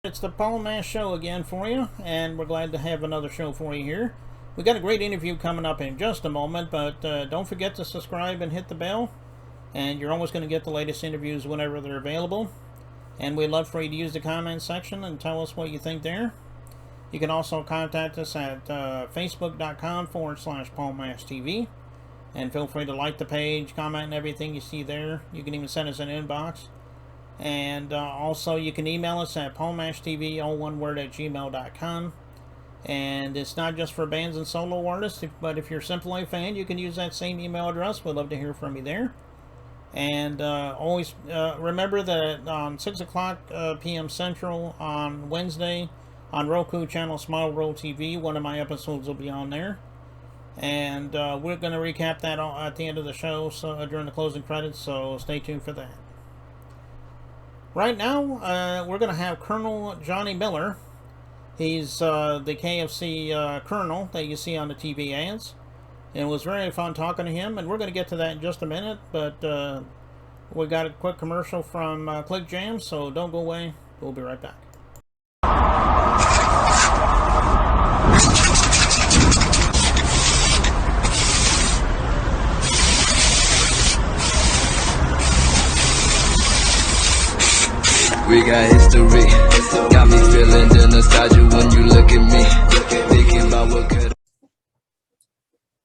It's the Paul Mass Show again for you, and we're glad to have another show for you here. We got a great interview coming up in just a moment, but don't forget to subscribe and hit the bell, and you're always going to get the latest interviews whenever they're available. And we'd love for you to use the comment section and tell us what you think there. You can also contact us at facebook.com/PaulMassTV, and feel free to like the page, comment, and everything you see there. You can even send us an inbox. And also, you can email us at paulmashtv, all one word, at gmail.com. And it's not just for bands and solo artists, but if you're simply a fan, you can use that same email address. We'd love to hear from you there. And always remember that on 6 o'clock p.m. Central on Wednesday on Roku channel Smile World TV, one of my episodes will be on there. And we're going to recap that at the end of the show, so during the closing credits, so stay tuned for that. Right now, we're going to have Colonel Johnny Miller. He's the KFC colonel that you see on the TV ads. And it was very fun talking to him, and we're going to get to that in just a minute. But we got a quick commercial from Click Jam, so don't go away. We'll be right back. We got history, got me feeling the nostalgia when you look at me, thinking about what could.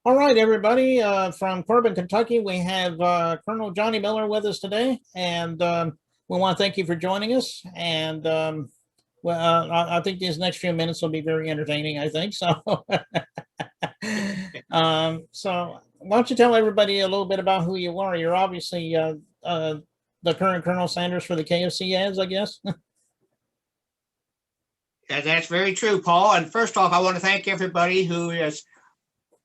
All right, everybody, from Corbin, Kentucky, we have Colonel Johnny Miller with us today, and we want to thank you for joining us. And I think these next few minutes will be very entertaining, I think. So, so why don't you tell everybody a little bit about who you are? You're obviously the current Colonel Sanders for the KFC ads, I guess. Yeah, that's very true, Paul. And first off, I want to thank everybody who is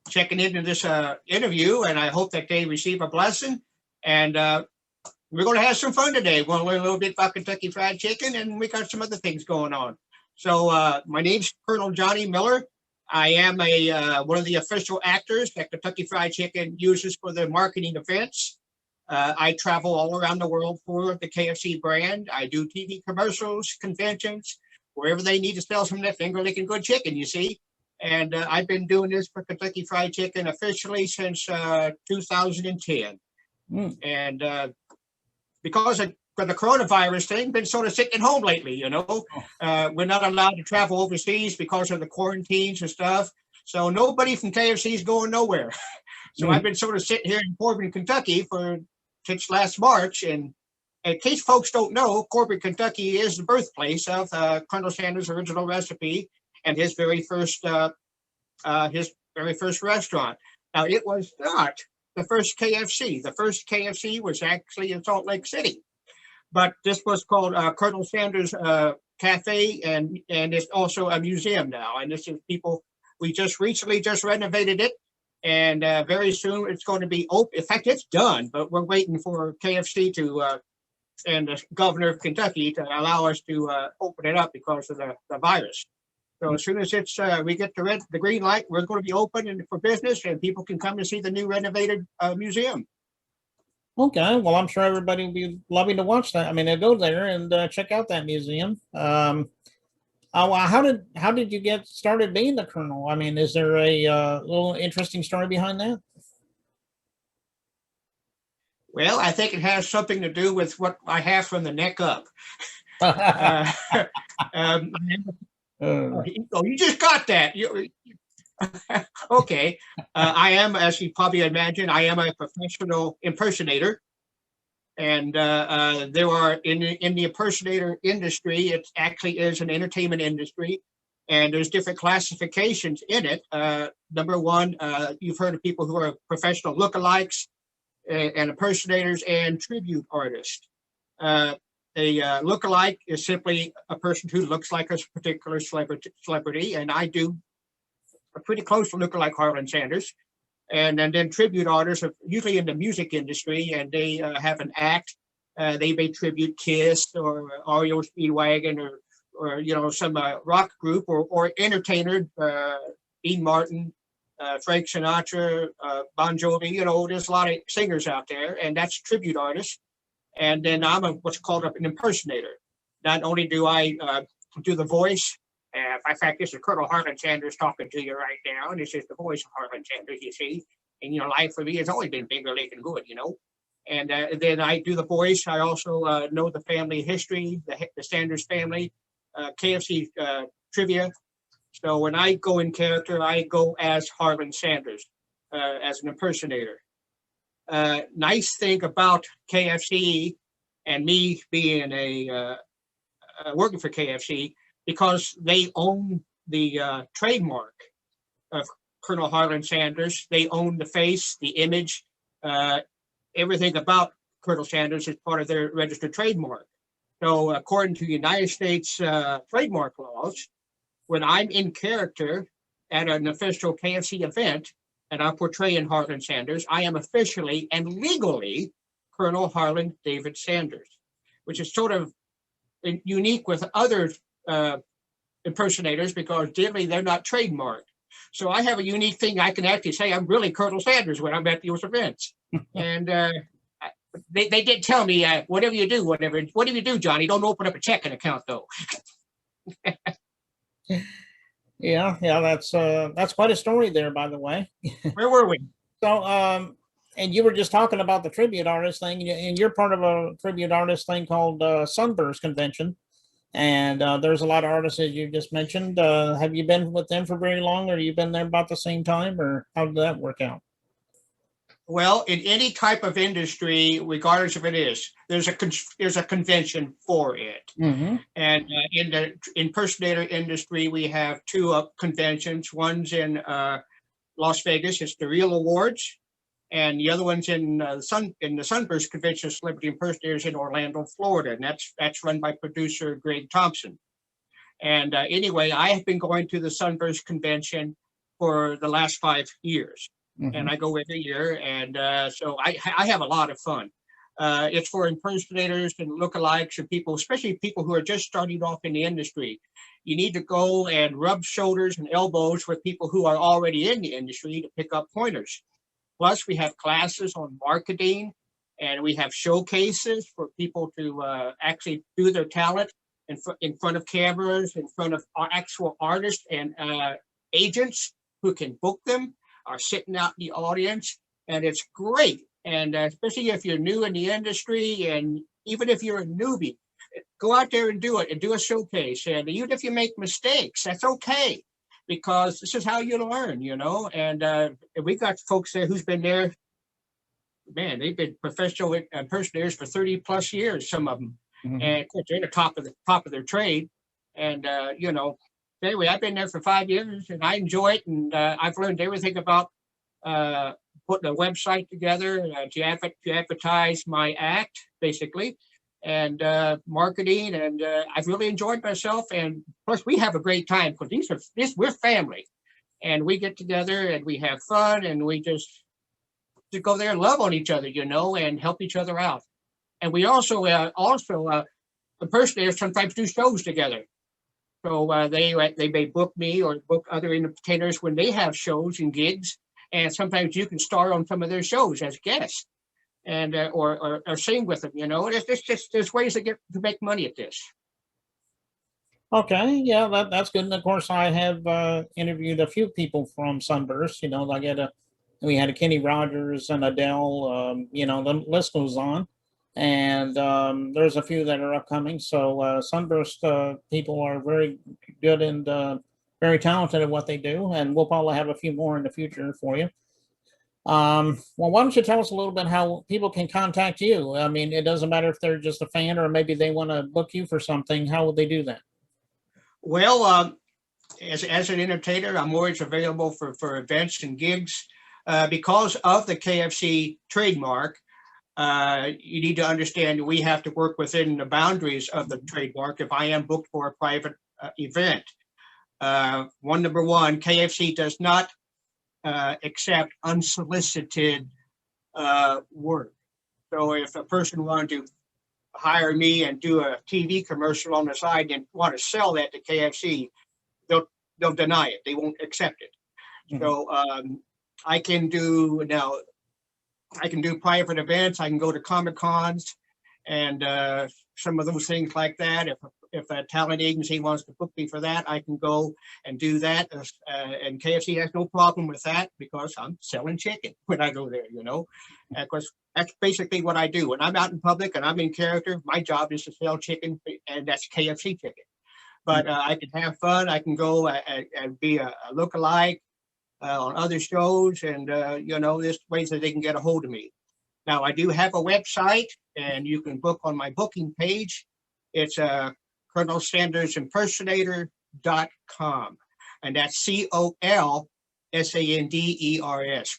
checking into this interview, and I hope that they receive a blessing. And we're going to have some fun today. We're going to learn a little bit about Kentucky Fried Chicken, and we got some other things going on. So my name's Colonel Johnny Miller. I am one of the official actors that Kentucky Fried Chicken uses for their marketing events. I travel all around the world for the KFC brand. I do TV commercials, conventions, wherever they need to sell some of that finger-licking good chicken, you see. And I've been doing this for Kentucky Fried Chicken officially since 2010. And because of the coronavirus thing, been sort of sitting at home lately, you know. We're not allowed to travel overseas because of the quarantines and stuff. So nobody from KFC is going nowhere. So I've been sort of sitting here in Corbin, Kentucky since last March. And in case folks don't know, Corbin, Kentucky is the birthplace of Colonel Sanders' original recipe and his very first restaurant. Now, it was not the first KFC. The first KFC was actually in Salt Lake City, but this was called Colonel Sanders Cafe, and it's also a museum now. And this is we just recently renovated it. And very soon it's going to be open. In fact, it's done, but we're waiting for KFC and the governor of Kentucky to allow us to open it up because of the virus. So as soon as we get the green light, we're going to be open and for business, and people can come and see the new renovated museum. Okay, well, I'm sure everybody will be loving to watch that. I mean, they'll go there and check out that museum. How did you get started being the colonel? I mean, is there a little interesting story behind that? Well, I think it has something to do with what I have from the neck up. You just got that. Okay. I am, as you probably imagine, I am a professional impersonator. And there are in the impersonator industry, it actually is an entertainment industry, and there's different classifications in it. Number one, you've heard of people who are professional lookalikes and impersonators and tribute artists. A lookalike is simply a person who looks like a particular celebrity, and I do a pretty close to look like Harlan Sanders. And then tribute artists are usually in the music industry, and they have an act. They may tribute Kiss or REO Speedwagon or some rock group or entertainer, Dean Martin, Frank Sinatra, Bon Jovi. There's a lot of singers out there, and that's tribute artists. And then I'm what's called an impersonator. Not only do I do the voice. In fact, this is Colonel Harlan Sanders talking to you right now, and this is the voice of Harlan Sanders, you see. And, life for me has always been bigger, looking good, And then I do the voice. I also know the family history, the Sanders family, KFC trivia. So when I go in character, I go as Harlan Sanders, as an impersonator. Nice thing about KFC and me being working for KFC, because they own the trademark of Colonel Harlan Sanders. They own the face, the image, everything about Colonel Sanders is part of their registered trademark. So according to United States trademark laws, when I'm in character at an official KFC event and I'm portraying Harlan Sanders, I am officially and legally Colonel Harlan David Sanders, which is sort of unique with other impersonators because generally they're not trademarked. So I have a unique thing. I can actually say I'm really Colonel Sanders when I'm at those events. And they did tell me, whatever you do, Johnny, don't open up a checking account though. Yeah, that's quite a story there, by the way. Where were we? So, and you were just talking about the tribute artist thing, and you're part of a tribute artist thing called Sunburst Convention. And there's a lot of artists that you just mentioned. Have you been with them for very long, or you been there about the same time, or how did that work out? Well, in any type of industry, regardless of it is, there's a convention for it. Mm-hmm. And in the impersonator industry, we have two conventions. One's in Las Vegas. It's the Real Awards, and the other one's in the Sunburst Convention of Celebrity Impersonators in Orlando, Florida, and that's run by producer Greg Thompson. And anyway, I have been going to the Sunburst Convention for the last 5 years. Mm-hmm. And I go every year, and so I have a lot of fun. It's for impersonators and lookalikes and people, especially people who are just starting off in the industry. You need to go and rub shoulders and elbows with people who are already in the industry to pick up pointers. Plus, we have classes on marketing, and we have showcases for people to actually do their talent in front of cameras, in front of actual artists and agents who can book them, are sitting out in the audience, and it's great. And especially if you're new in the industry, and even if you're a newbie, go out there and do it, and do a showcase. And even if you make mistakes, that's okay, because this is how you learn, And we got folks there who's been there. Man, they've been professional impersonators for 30 plus years, some of them. Mm-hmm. And of course, they're at the top of their trade. And anyway, I've been there for 5 years, and I enjoy it. And I've learned everything about putting a website together to advertise my act, basically, and marketing. And I've really enjoyed myself. And plus, we have a great time because we're family, and we get together and we have fun, and we just go there and love on each other, and help each other out. And we also impersonators sometimes do shows together. So they may book me or book other entertainers when they have shows and gigs, and sometimes you can star on some of their shows as guests, and or sing with them. There's ways to make money at this. Okay, yeah, that's good. And of course, I have interviewed a few people from Sunburst. We had a Kenny Rogers and Adele. The list goes on. And there's a few that are upcoming. So Sunburst people are very good and very talented at what they do. And we'll probably have a few more in the future for you. Well, why don't you tell us a little bit how people can contact you? I mean, it doesn't matter if they're just a fan or maybe they want to book you for something. How would they do that? Well, as an entertainer, I'm always available for events and gigs. Because of the KFC trademark, you need to understand we have to work within the boundaries of the trademark if I am booked for a private event. Number one, KFC does not accept unsolicited work. So if a person wanted to hire me and do a TV commercial on the side and want to sell that to KFC, they'll deny it. They won't accept it. Mm-hmm. So I can do private events. I can go to Comic Cons and some of those things like that. If if a talent agency wants to book me for that, I can go and do that. And KFC has no problem with that because I'm selling chicken when I go there, you know. Of course, that's basically what I do. When I'm out in public and I'm in character, my job is to sell chicken, and that's KFC chicken. But I can have fun. I can go and be a lookalike on other shows, and you know, there's ways that they can get a hold of me. Now, I do have a website, and you can book on my booking page. It's ColonelSandersImpersonator.com, and that's COLSANDERS.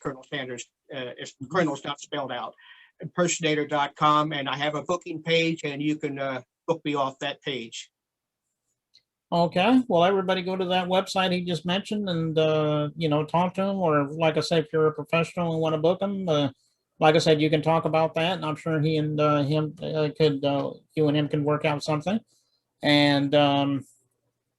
Colonel Sanders. Colonel's not spelled out. Impersonator.com, and I have a booking page, and you can book me off that page. Okay, well, everybody go to that website he just mentioned and, you know, talk to him. Or like I said, if you're a professional and want to book him, like I said, you can talk about that. And I'm sure he and you and him can work out something. And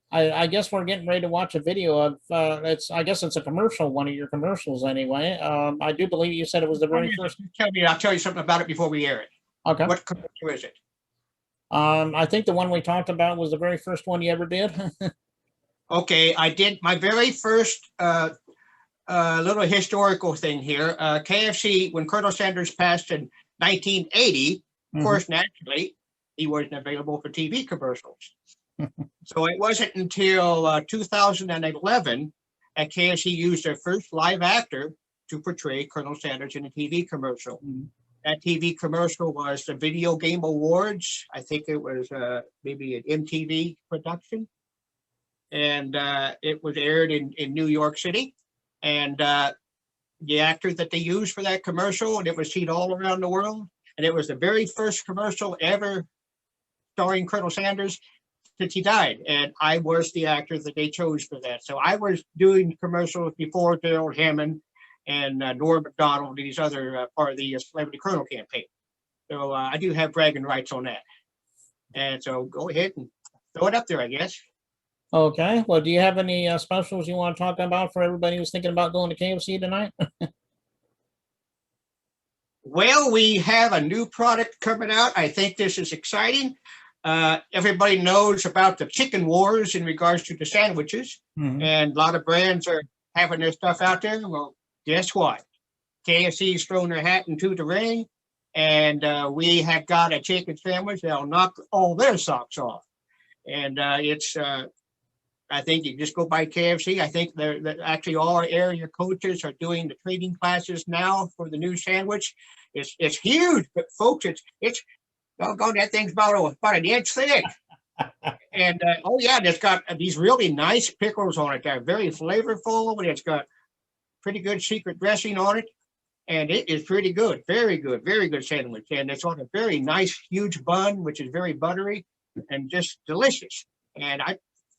I guess we're getting ready to watch a video of, I guess it's a commercial, one of your commercials anyway. I do believe you said it was the very first. I'll tell you something about it before we air it. Okay. What commercial is it? I think the one we talked about was the very first one you ever did. Okay, I did my very first little historical thing here. KFC, when Colonel Sanders passed in 1980, of course, naturally, he wasn't available for TV commercials. So it wasn't until 2011 that KFC used their first live actor to portray Colonel Sanders in a TV commercial. That TV commercial was the Video Game Awards. I think it was maybe an MTV production. And it was aired in New York City. And the actor that they used for that commercial, and it was seen all around the world. And it was the very first commercial ever starring Colonel Sanders since he died. And I was the actor that they chose for that. So I was doing commercials before Gerald Hammond and Norm Macdonald and these other part of the Celebrity Colonel campaign. So I do have bragging rights on that. And so go ahead and throw it up there, I guess. Okay. Well, do you have any specials you want to talk about for everybody who's thinking about going to KFC tonight? Well, we have a new product coming out. I think this is exciting. Everybody knows about the chicken wars in regards to the sandwiches. And a lot of brands are having their stuff out there. Well, guess what? KFC's thrown their hat into the ring, and we have got a chicken sandwich that'll knock all their socks off. And it's, I think you just go by KFC. I think they're actually all our area coaches are doing the training classes now for the new sandwich. It's huge, but folks, it's doggone, that thing's about an inch thick. And oh yeah, it's got these really nice pickles on it. They're very flavorful, and it's got pretty good secret dressing on it, and it is pretty good. Very good sandwich. And it's on a very nice, huge bun, which is very buttery and just delicious. And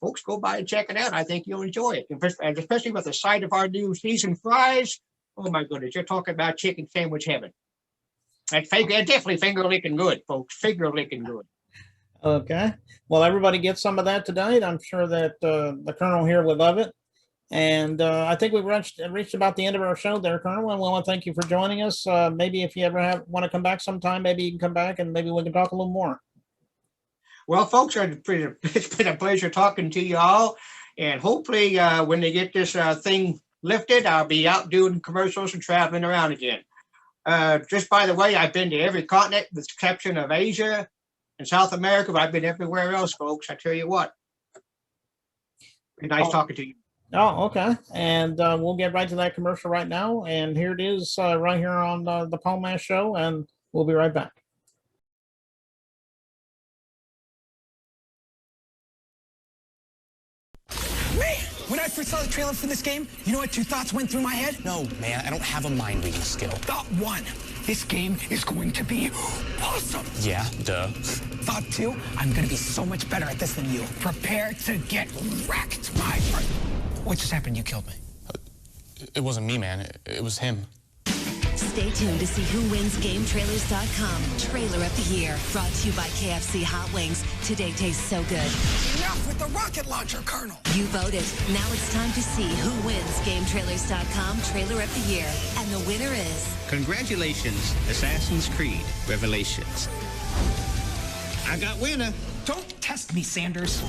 folks, go by and check it out. I think you'll enjoy it, and especially with the side of our new seasoned fries. Oh my goodness, you're talking about chicken sandwich heaven. That's definitely finger licking good, folks. Finger licking good. Okay. Well, everybody gets some of that tonight. I'm sure that the Colonel here would love it. And I think we've reached about the end of our show there, Colonel. And we want to thank you for joining us. Maybe if you ever want to come back sometime, maybe you can come back and maybe we can talk a little more. Well, folks, it's been a pleasure talking to you all. And hopefully when they get this thing lifted, I'll be out doing commercials and traveling around again. Just by the way, I've been to every continent with the exception of Asia and South America, but I've been everywhere else, folks. I tell you what. Nice talking to you. Oh, okay. And we'll get right to that commercial right now. And here it is right here on the Paul Mash Show, and we'll be right back. Man, when I first saw the trailer for this game, you know what two thoughts went through my head? No, man, I don't have a mind reading skill. Thought one, this game is going to be awesome. Yeah, duh. Thought two, I'm going to be so much better at this than you. Prepare to get wrecked, my friend. What just happened? You killed me. It wasn't me, man. It was him. Stay tuned to see who wins GameTrailers.com. Trailer of the Year, brought to you by KFC Hot Wings. Today tastes so good. Enough with the rocket launcher, Colonel. You voted. Now it's time to see who wins GameTrailers.com Trailer of the Year. And the winner is... Congratulations, Assassin's Creed Revelations. I got winner. Don't test me, Sanders.